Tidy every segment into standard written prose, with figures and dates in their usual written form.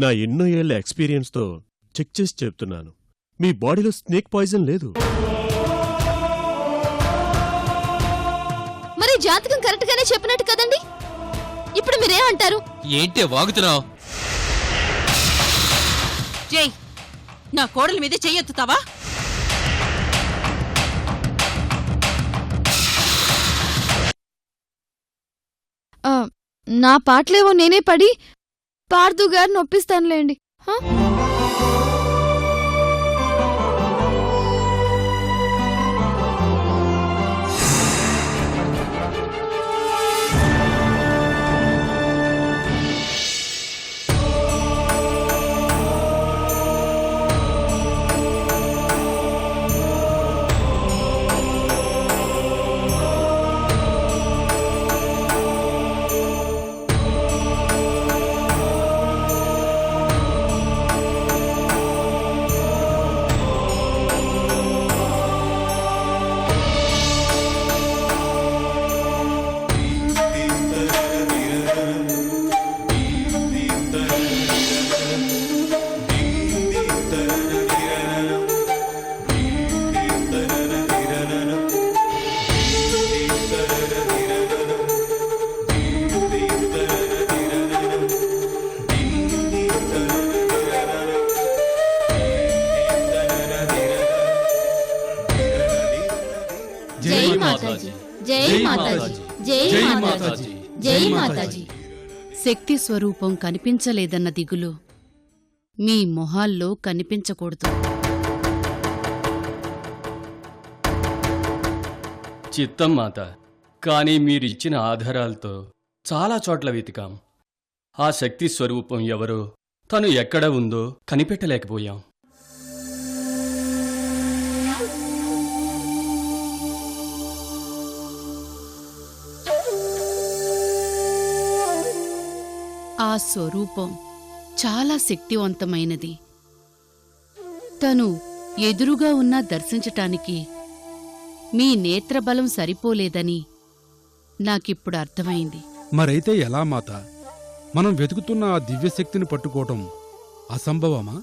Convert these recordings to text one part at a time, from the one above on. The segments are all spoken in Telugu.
నా ఎన్నో ఏళ్ల ఎక్స్పీరియన్స్తో చెక్ చేసి చెప్తున్నాను, మీ బాడీలో స్నేక్ పాయిజన్ లేదు. మరి జాతకం కరెక్ట్ గానే చెప్పినట్టు కదండి. ఇప్పుడు మీరేమంటారు? ఏంటే వాగుతున్నావు? జై, నా కోడల మీద చెయ్యెత్తుతావా? నా పాటలేవో నేనే పడి పార్దు గారు నొప్పిస్తానులేండి. శక్తి స్వరూపం కనిపించలేదన్న దిగులు మీ మొహాల్లో కనిపించకూడదు. చిత్తం మాత, కానీ మీరిచ్చిన ఆధారాలతో చాలా చోట్ల వెతికాం. ఆ శక్తి స్వరూపం ఎవరో, తను ఎక్కడ ఉందో కనిపెట్టలేకపోయాం. ఆ స్వరూపం చాలా శక్తివంతమైనది. తను ఎదురుగా ఉన్నా దర్శించటానికి మీ నేత్రబలం సరిపోలేదని నాకిప్పుడు అర్థమైంది. మరైతే ఎలా మాత? మనం వెతుకుతున్న ఆ దివ్యశక్తిని పట్టుకోవటం అసంభవమా?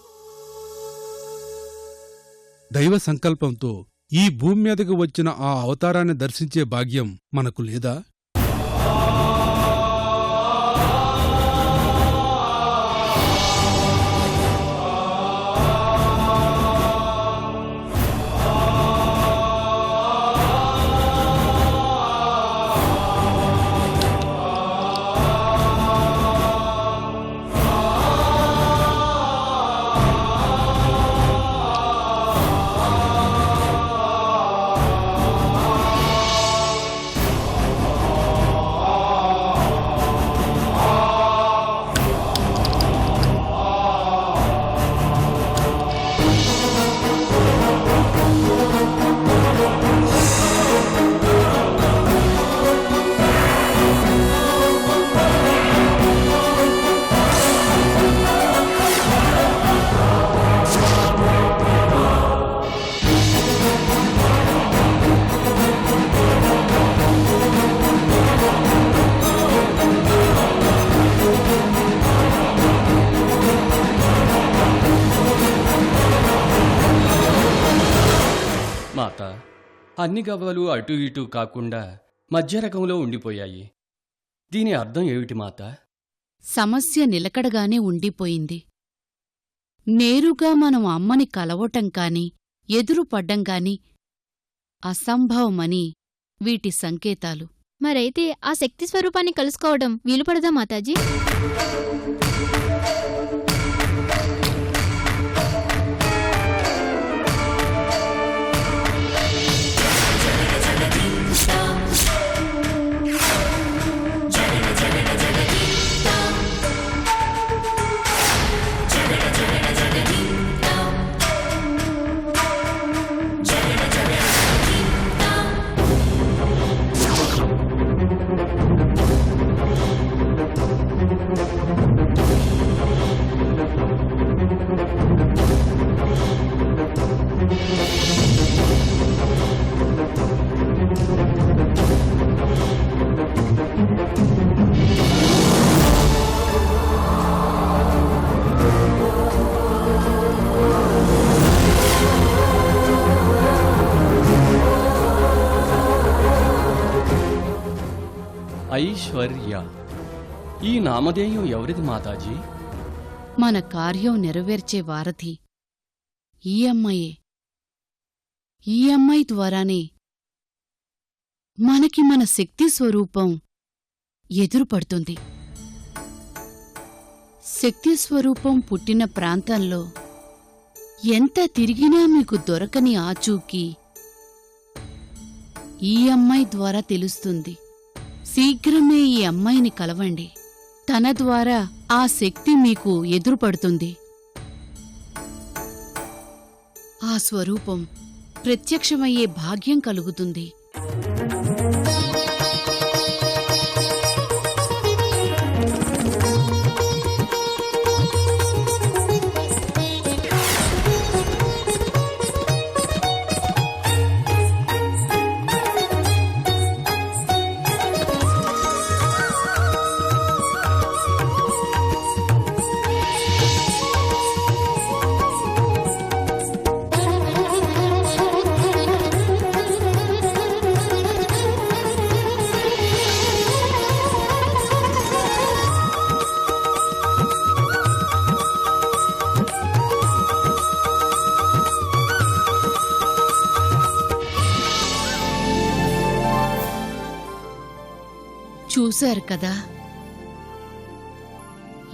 దైవ సంకల్పంతో ఈ భూమి మీదకు వచ్చిన ఆ అవతారాన్ని దర్శించే భాగ్యం మనకు లేదా? మాత, అన్ని గవ్వలు అటూ ఇటూ కాకుండా మధ్య రకంలో ఉండిపోయాయి. దీని అర్థం ఏమిటి మాత? సమస్య నిలకడగానే ఉండిపోయింది. నేరుగా మనం అమ్మని కలవటం కాని ఎదురుపడ్డం కాని అసంభవమని వీటి సంకేతాలు. మరైతే ఆ శక్తి స్వరూపాన్ని కలుసుకోవడం వీలుపడదా మాతాజీ? ఐశ్వర్య. ఈ నామధేయం ఎవరిది మాతాజీ? మన కార్యం నెరవేర్చే వారధి ఈ అమ్మాయే. ఈ అమ్మాయి ద్వారానే మనకి మన శక్తి స్వరూపం ఎదురుపడుతుంది. శక్తి స్వరూపం పుట్టిన ప్రాంతంలో ఎంత తిరిగినా మీకు దొరకని ఆచూకీ ఈ అమ్మాయి ద్వారా తెలుస్తుంది. శీఘ్రమే ఈ అమ్మాయిని కలవండి. తన ద్వారా ఆ శక్తి మీకు ఎదురుపడుతుంది. ఆ స్వరూపం ప్రత్యక్షమయ్యే భాగ్యం కలుగుతుంది. చూశారు కదా,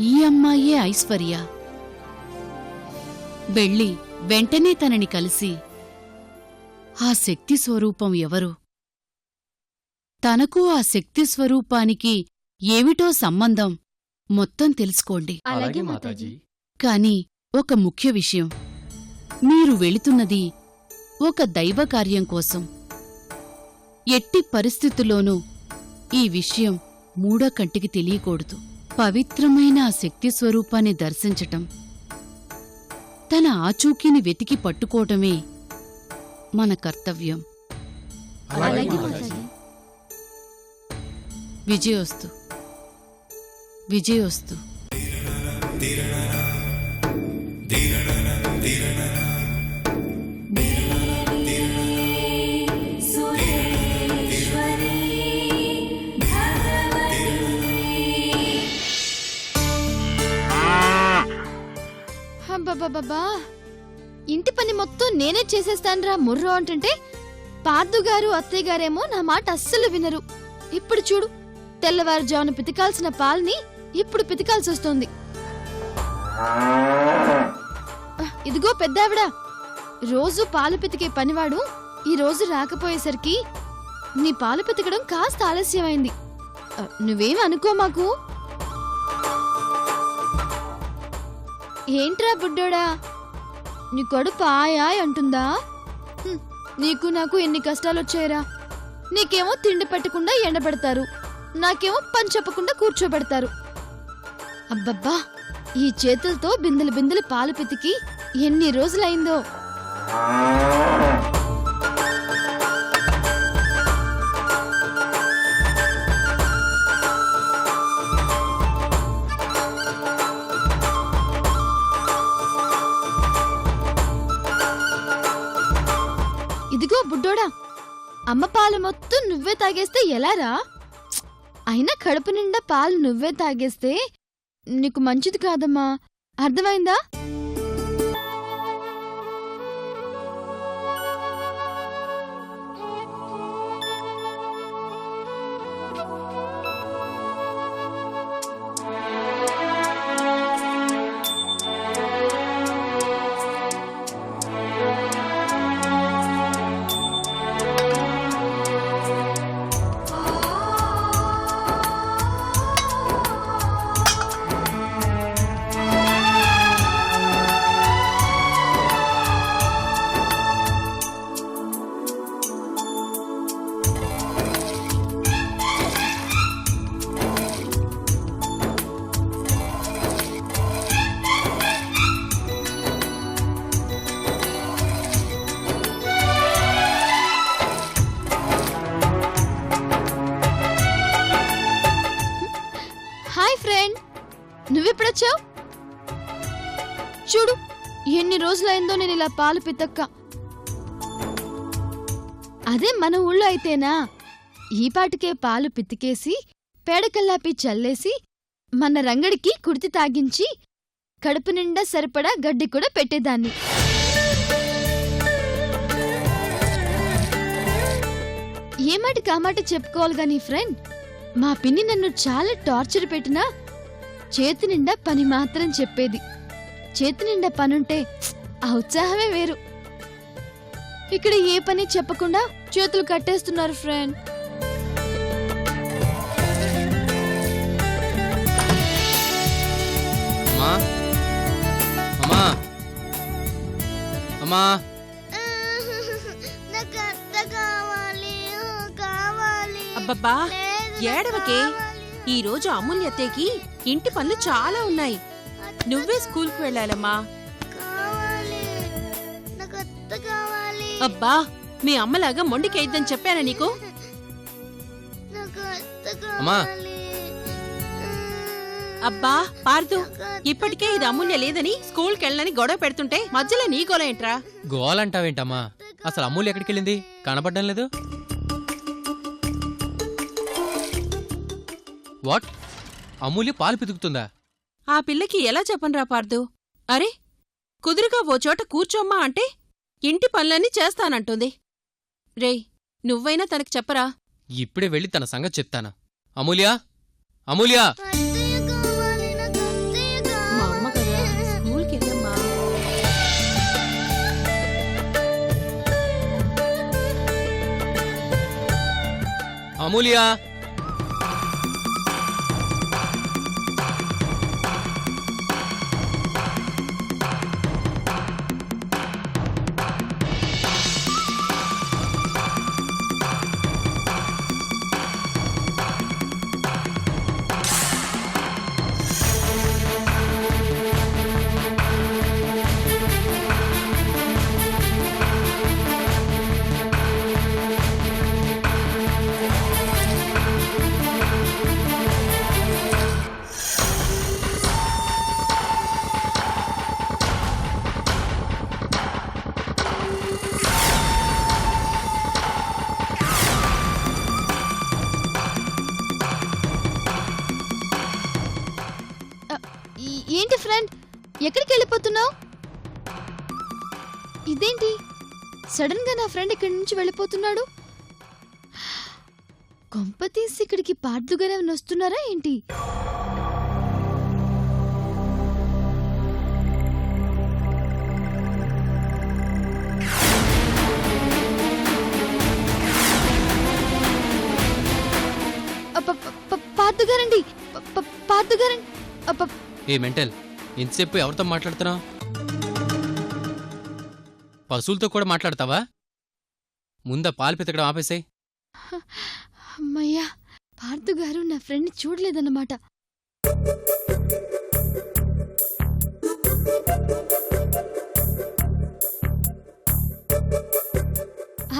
ఈ అమ్మాయే ఐశ్వర్య. వెళ్ళి వెంటనే తనని కలిసి ఆ శక్తి స్వరూపం ఎవరు, తనకు ఆ శక్తి స్వరూపానికి ఏమిటో సంబంధం మొత్తం తెలుసుకోండి. అలాగే మాతాజీ. కాని ఒక ముఖ్య విషయం, మీరు వెళుతున్నది ఒక దైవకార్యం కోసం. ఎట్టి పరిస్థితుల్లోనూ ఈ విషయం మూడో కంటికి తెలియకూడదు. పవిత్రమైన ఆ శక్తి స్వరూపాన్ని దర్శించటం, తన ఆచూకీని వెతికి పట్టుకోవటమే మన కర్తవ్యం. విజయోస్తు, విజయోస్తు. అబ్బబ్బబ్బా, ఇంటి పని మొత్తం నేనే చేసేస్తాన్రా ముర్రో అంటుంటే పార్దుగారు అత్తయ్యగారేమో నా మాట అస్సలు వినరు. ఇప్పుడు చూడు, తెల్లవారుజామున పితికాల్సిన పాల్ని ఇప్పుడు పితికాల్సొస్తోంది. ఇదిగో పెద్దావిడ, రోజు పాలు పితికే పనివాడు ఈ రోజు రాకపోయేసరికి నీ పాలు పితకడం కాస్త ఆలస్యమైంది. నువ్వేం అనుకో మాకు. ఏంట్రా బుడ్డోడా, నీ కడుపు ఆయ్ అంటుందా? నీకు నాకు ఎన్ని కష్టాలొచ్చాయిరా. నీకేమో తిండి పెట్టకుండా ఎండబెడతారు, నాకేమో పని చెప్పకుండా కూర్చోబెడతారు. అబ్బబ్బా, ఈ చేతులతో బిందెలు బిందెలు పాలు పితికి ఎన్ని రోజులైందో. ఇదిగో బుడ్డోడా, అమ్మ పాలు మొత్తం నువ్వే తాగేస్తే ఎలారా? అయినా కడుపు నిండా పాలు నువ్వే తాగేస్తే నీకు మంచిది కాదమ్మా, అర్థమైందా? నువ్వెప్పుడొచ్చావు? చూడు, ఎన్ని రోజులైందో నేను ఇలా పాలు పితక్క. అదే మన ఊళ్ళో అయితేనా ఈ పాటికే పాలు పితికేసి పేడకల్లాపి చల్లేసి మన రంగడికి కుడితి తాగించి కడుపు నిండా సరిపడా గడ్డి కూడా పెట్టేదాన్ని. ఏమాట కామాట చెప్పుకోవాలి గాని ఫ్రెండ్, మా పిన్ని నన్ను చాలా టార్చర్ పెట్టినా చేతి నిండా పని మాత్రం చెప్పేది. చేతి నిండా పనుంటే ఆ ఉత్సాహమే వేరు. ఇక్కడ ఏ పని చెప్పకుండా చేతులు కట్టేస్తున్నారు ఫ్రెండ్. అమ్మా అమ్మా అబ్బబ్బా ఏడవకే. ఈరోజు అమూల్యతేకి ఇంటి పనులు చాలా ఉన్నాయి. నువ్వే స్కూల్కి వెళ్ళాలమ్మా. అబ్బా మీ అమ్మలాగా మొండికేద్దని చెప్పానా నీకు? అమ్మా అబ్బా పార్దు, ఇప్పటికే ఇది అమూల్య లేదని స్కూల్కి వెళ్ళని గొడవ పెడుతుంటే మధ్యలో నీ గోల ఏంట్రా? గోలంటావేంటమ్మా? అసలు అమూల్య ఎక్కడికి వెళ్ళింది? కనపడ్డం లేదు. వాట్? అమూల్య పాలు పితుకుతుందా? ఆ పిల్లకి ఎలా చెప్పనురా పార్దు? అరే కుదురుగా ఓ చోట కూర్చోమ్మా అంటే ఇంటి పనులన్నీ చేస్తానంటుంది. రేయ్ నువ్వైనా తనకి చెప్పరా? ఇప్పుడే వెళ్ళి తన సంగతి చెప్తాను. అమూల్య అమూల్య మా అమ్మ కదా, స్కూల్కి వెళ్ళమ్మా. అమూల్య ఏంటి ఫ్రెండ్, ఎక్కడికి వెళ్ళిపోతున్నావు? ఇదేంటి సడన్ గా నా ఫ్రెండ్ ఇక్కడి నుంచి వెళ్ళిపోతున్నాడు? కొంపతీసి ఇక్కడికి పార్దుగానే వస్తున్నారా ఏంటి? పార్దుగారండి, పార్దుగారండి. ఏ మెంటల్, ఇంతసేపు ఎవరితో మాట్లాడుతున్నావు? పశువులతో కూడా మాట్లాడతావా? ముందా పాలు పితకడం ఆపేసాయి. అమ్మయ్యా, పార్దుగారు నా ఫ్రెండ్ చూడలేదన్నమాట.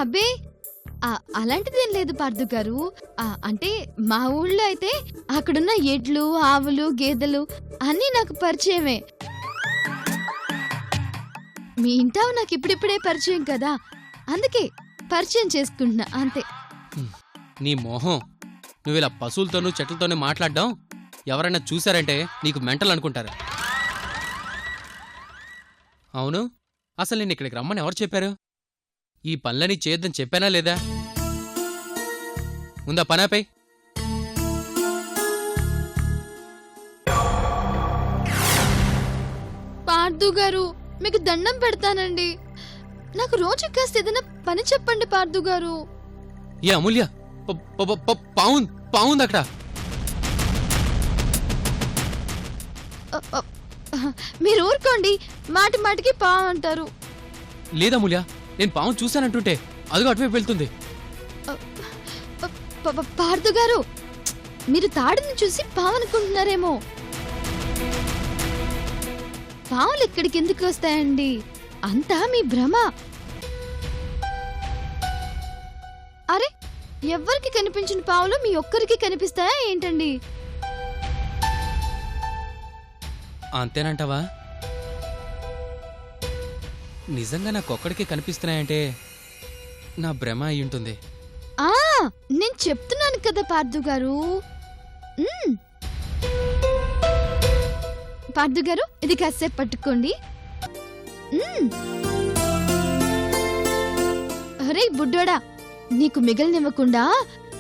అబ్బే అలాంటిదేం లేదు పార్దుగారు. అంటే మా ఊళ్ళో అయితే అక్కడున్న ఎడ్లు, ఆవులు, గేదెలు అన్నీ నాకు పరిచయమే. మీ ఇంటావు నాకు ఇప్పుడిప్పుడే పరిచయం కదా, అందుకే పరిచయం చేసుకుంటున్నా అంతే. నీ మోహం, నువ్విలా పశువులతోనూ చెట్లతోనే మాట్లాడడం ఎవరైనా చూశారంటే నీకు మెంటల్ అనుకుంటారు. అవును, అసలు నేను ఇక్కడికి రమ్మని ఎవరు చెప్పారు? ఈ పనులని చేయొద్దని చెప్పానా లేదా? ముందా పనాపై. పార్దుగారు మీకు దండం పెడతానండి, నాకు రోజు కాస్త ఏదైనా పని చెప్పండి పార్దుగారు. ఏ అమూల్య, పావుంది అక్కడ. మీరు ఊరుకోండి, మాటి మాటికి పావు అంటారు. లేదమూల్య, నేను పావు చూశానంటుంటే అదిగో అటువైపు వెళ్తుంది. పార్దుగారు, మీరు తాడుని చూసి పావు అనుకుంటున్నారేమో. పావులు ఇక్కడికి ఎందుకు వస్తాయండి? అంతా మీ భ్రమ. అరే, ఎవ్వరికి కనిపించిన పావులు మీ ఒక్కరికి కనిపిస్తాయా ఏంటండి? అంతేనంటావా? నిజంగా నాకొక్కడికే కనిపిస్తున్నాయంటే నా భ్రమ అయి ఉంటుంది. నేను చెప్తున్నాను కదా పార్దుగారు, పార్థు గారు ఇది కాసేపు పట్టుకోండి. అరే బుడ్డోడా, నీకు మిగిలినివ్వకుండా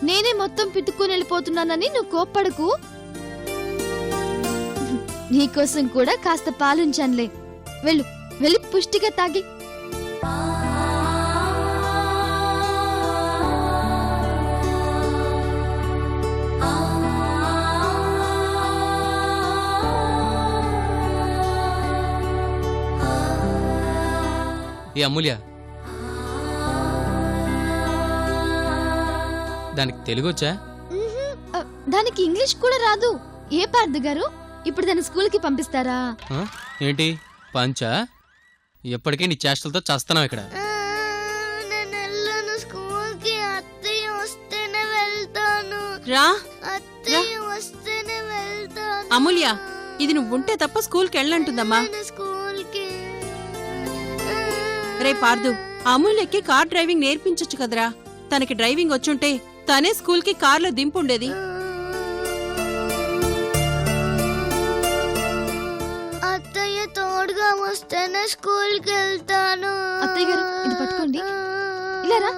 నేనే మొత్తం పితుక్కుని వెళ్ళిపోతున్నానని నువ్వు కోప్పడకు. నీకోసం కూడా కాస్త పాలుంచానులే. వెళ్ళు, వెళ్ళి పుష్టిగా తాగి. ఏ అమూల్య, దానికి తెలుగొచ్చా? దానికి ఇంగ్లీష్ కూడా రాదు. ఏ పార్థు గారు, ఇప్పుడు దాన్ని స్కూల్కి పంపిస్తారా? ఏంటి పంచా? ఎప్పటికీ నీ చేష్టలతో చేస్తున్నావు ఇక్కడ. స్కూల్కి అత్తయ్య వస్తేనే వెళ్తాను. రా అత్తయ్య వస్తేనే వెళ్తాను. అమూల్య, ఇది నువ్వుంటే తప్ప స్కూల్కి వెళ్ళంటుందమ్మా. స్కూల్కి రే పార్దు, అమూల్యకి కార్ డ్రైవింగ్ నేర్పించొచ్చు కదరా. తనకి డ్రైవింగ్ వచ్చుంటే తనే స్కూల్కి కార్లో దింపుండేది. అత్తయ్య తోడుగా వస్తేనే స్కూల్కి వెళ్తాను. అత్తయ్య గారు ఇది పట్టుకోండి. ఇలా రా.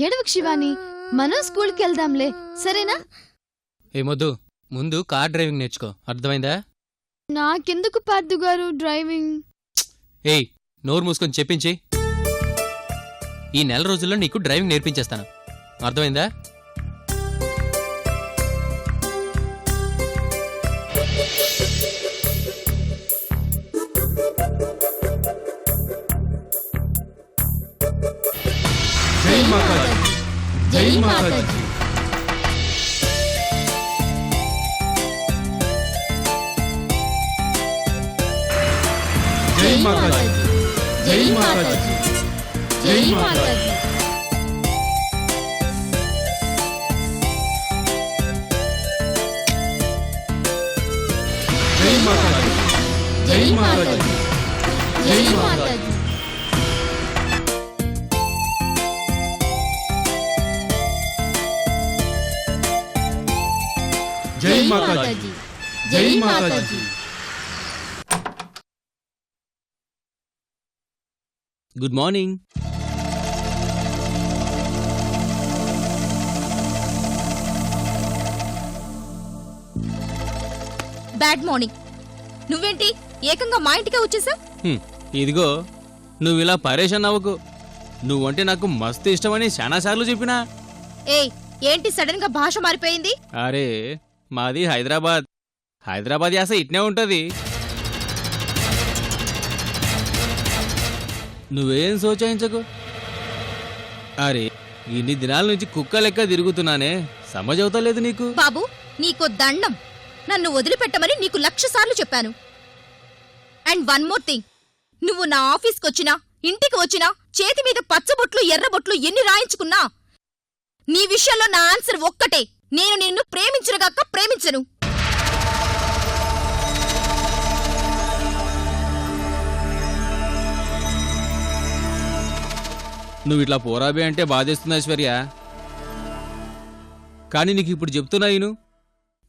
ఏడవకు శివాని, మనం స్కూల్కి వెళ్దాంలే, సరేనా? ఏమొద్దు, ముందు కార్ డ్రైవింగ్ నేర్చుకో, అర్థమైందా? నాకెందుకు పార్థు గారు డ్రైవింగ్? ఏయ్, నోరు మూసుకొని చెప్పించి. ఈ నెల రోజుల్లో నీకు డ్రైవింగ్ నేర్పించేస్తాను, అర్థమైందా? జై మాతాజీ, జై మాతాజీ. జై మాతాజీ, జై మాతాజీ, జై మాతాజీ. జై మాతాజీ, జై మాతాజీ, జై మాతాజీ. జై మాతాజీ, జై Mataji. Good morning. Bad morning. నువ్వేంటి ఏకంగా మా ఇంటికే వచ్చేసా? ఇదిగో, నువ్వు ఇలా పరేషాన్ అవ్వకు. నువ్వంటే నాకు మస్తు ఇష్టమని చాలాసార్లు చెప్పినా. ఏయ్, ఏంటి సడన్ గా భాష మారిపోయింది? అరే, మాది హైదరాబాద్. హైదరాబాద్ యాస ఇట్నే ఉంటది. నువ్వేం సోచాయించకు. అరే, ఇన్ని దినాల నుంచి కుక్క లెక్క తిరుగుతున్నానే, సమజవుతలేదు నీకు? బాబు, నీకో దండం. నన్ను వదిలిపెట్టమని నీకు 1,00,000 సార్లు చెప్పాను. అండ్ వన్ మోర్ థింగ్, నువ్వు నా ఆఫీస్కొచ్చినా, ఇంటికి వచ్చినా, చేతి మీద పచ్చబొట్లు ఎర్రబొట్లు ఎన్ని రాయించుకున్నా, నీ విషయంలో నా ఆన్సర్ ఒక్కటే. నేను నిన్ను ప్రేమించనుగాక ప్రేమించను. నువ్వు ఇట్లా పోరాబే అంటే బాధేస్తుంది ఐశ్వర్య. కానీ నీకు ఇప్పుడు చెప్తున్నా ఇను,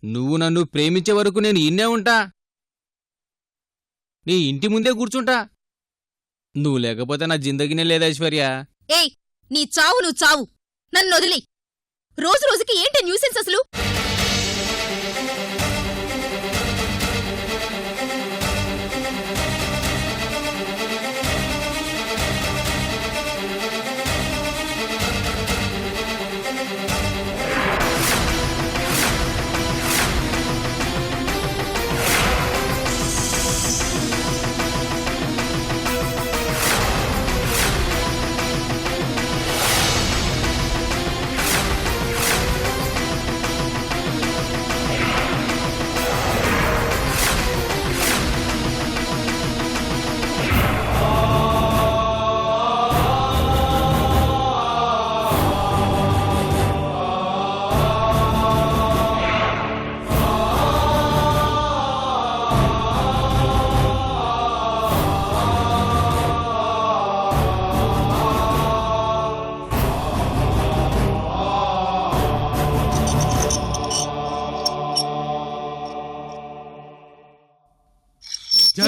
నువ్వు నన్ను ప్రేమించే వరకు నేను ఇన్నే ఉంటా, నీ ఇంటి ముందే కూర్చుంటా. నువ్వు లేకపోతే నా జిందగీనే లేదు ఐశ్వర్య. ఏయ్, నీ చావు నువ్వు చావు, నన్ను వదిలి. రోజు రోజుకి ఏంటి న్యూసెన్స్ అసలు?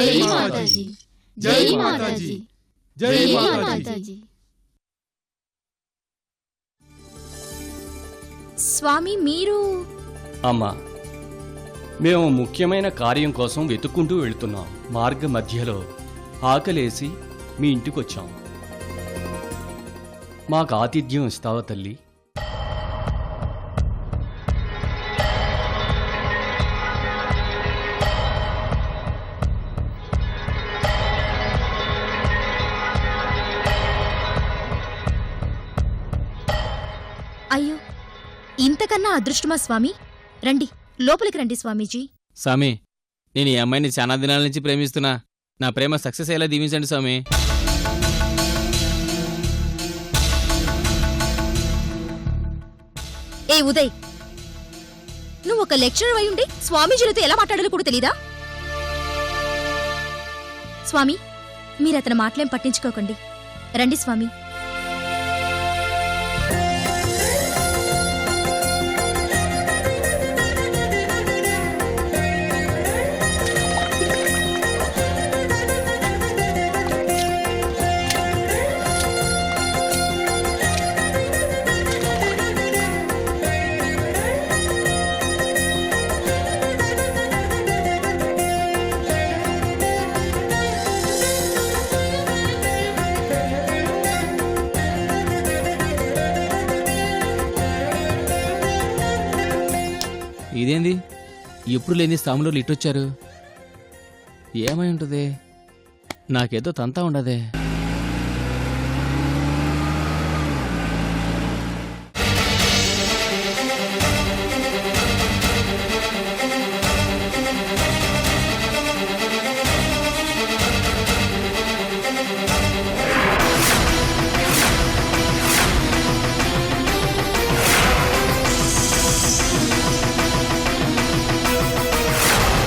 జై మాతాజీ జై మాతాజీ జై మాతాజీ. స్వామి మీరు అమ్మా, మేము ముఖ్యమైన కార్యం కోసం వెతుక్కుంటూ వెళుతున్నాం. మార్గ మధ్యలో ఆకలేసి మీ ఇంటికొచ్చాం. మాకు ఆతిథ్యం ఇస్తావా తల్లి? అయ్యో, ఇంతకన్నా అదృష్టమా స్వామి? రండి, లోపలికి రండి స్వామీజీ. స్వామి, నేను ఈ అమ్మాయిని చాలా దినాల నుంచి ప్రేమిస్తున్నా. నా ప్రేమ సక్సెస్ అయ్యేలా దీవించండి స్వామి. ఏ ఉదయ్, నువ్వు ఒక లెక్చరర్ అయి ఉండి స్వామీజీలతో ఎలా మాట్లాడాలో కూడా తెలీదా? స్వామి, మీరతని మాటలేం పట్టించుకోకండి. రండి స్వామి. ఇదేంది, ఎప్పుడు లేని స్థానంలో ఇటొచ్చారు? ఏమై ఉంటుంది? నాకేదో తంతా ఉండదే.